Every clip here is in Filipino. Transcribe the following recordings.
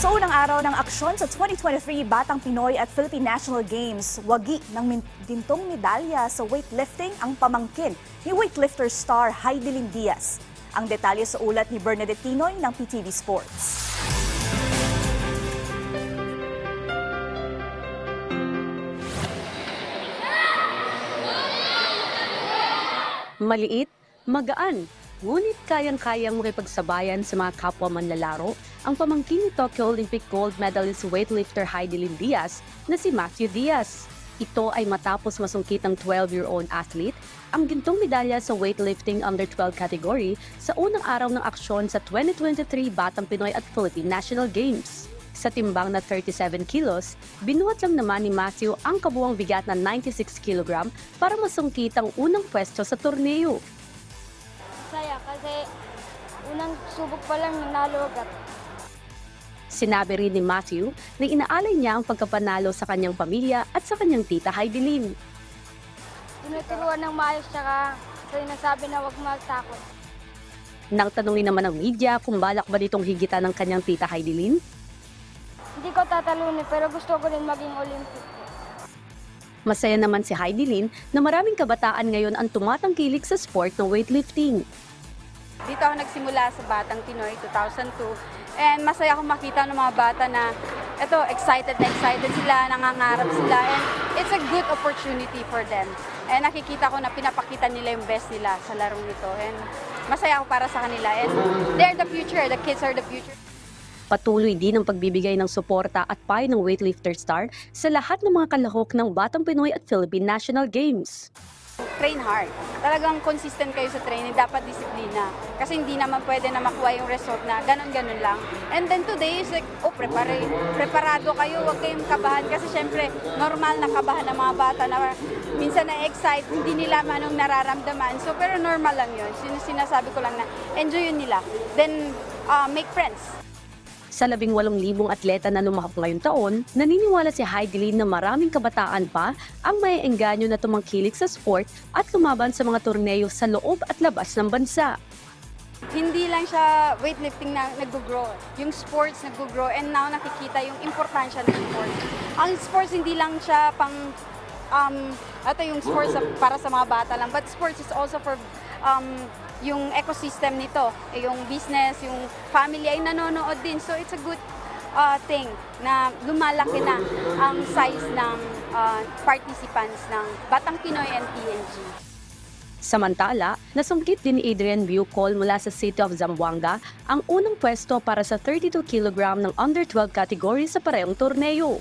Sa unang araw ng aksyon sa 2023 Batang Pinoy at Philippine National Games, wagi ng gintong medalya sa weightlifting ang pamangkin ni weightlifter star Heidelin Diaz. Ang detalye sa ulat ni Bernadette Tinoy ng PTV Sports. Maliit, magaan, ngunit kayang-kayang makipagsabayan sa mga kapwa manlalaro ang pamangkin ni Tokyo Olympic gold medalist weightlifter Heidelin Diaz na si Matthew Diaz. Ito ay matapos masungkit ng 12-year-old athlete ang gintong medalya sa weightlifting under 12 category sa unang araw ng aksyon sa 2023 Batang Pinoy at Philippine National Games. Sa timbang na 37 kilos, binuhat lang naman ni Matthew ang kabuwang bigat na 96 kg para masungkit ang unang pwesto sa torneo. Saya kasi unang subok pa lang nanalo agad. Sinabi rin ni Matthew na inaalay niya ang pagkapanalo sa kanyang pamilya at sa kanyang tita Heidelin. Tinuturuan ng maayos tsaka sinasabi na huwag magtakot. Nang tanungin naman ng media kung balak ba nitong higitan ng kanyang tita Heidelin, Hindi ko tatalunin pero gusto ko rin maging Olympic. masaya naman si Heidelin na maraming kabataan ngayon ang tumatangkilik sa sport ng weightlifting. Dito ako nagsimula sa Batang Pinoy 2002 and masaya akong makita ng mga bata na excited na excited sila, nangangarap sila and it's a good opportunity for them. And nakikita ko na pinapakita nila yung best nila sa larong ito and masaya ako para sa kanila and they're the future, the kids are the future. Patuloy din ang pagbibigay ng suporta at payo ng weightlifter star sa lahat ng mga kalahok ng Batang Pinoy at Philippine National Games. Train hard. Talagang consistent kayo sa training, dapat disiplina. Kasi hindi naman pwede na makuha yung result na ganun-ganun lang. And then today is like, preparado kayo, huwag kayong kabahan. Kasi syempre, normal na kabahan ng mga bata na minsan na-excite, hindi nila manong nararamdaman. So, pero normal lang yun. Sinasabi ko lang na enjoy yun nila. Then, make friends. Sa 18,000 atleta na lumahok ngayong taon, naniniwala si Heidelin na maraming kabataan pa ang maiengganyo na tumangkilik sa sport at lumaban sa mga torneo sa loob at labas ng bansa. Hindi lang siya weightlifting na nag-grow. Yung sports nag-grow and now nakikita yung importansya ng sports. Ang sports hindi lang siya pang yung sports para sa mga bata lang, but sports is also for yung ecosystem nito, yung business, yung family ay nanonood din. So it's a good thing na lumalaki na ang size ng participants ng Batang Pinoy and PNG. Samantala, nasungkit din ni Adrian Bucol mula sa City of Zamboanga ang unang pwesto para sa 32 kg ng under 12 category sa parehong torneo.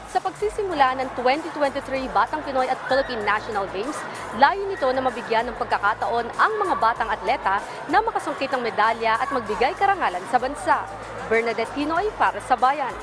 Sa pagsisimula ng 2023 Batang Pinoy at Philippine National Games, layo nito na mabigyan ng pagkakataon ang mga batang atleta na makasungkit ng medalya at magbigay karangalan sa bansa. Bernadette Tinoy para sa Bayan.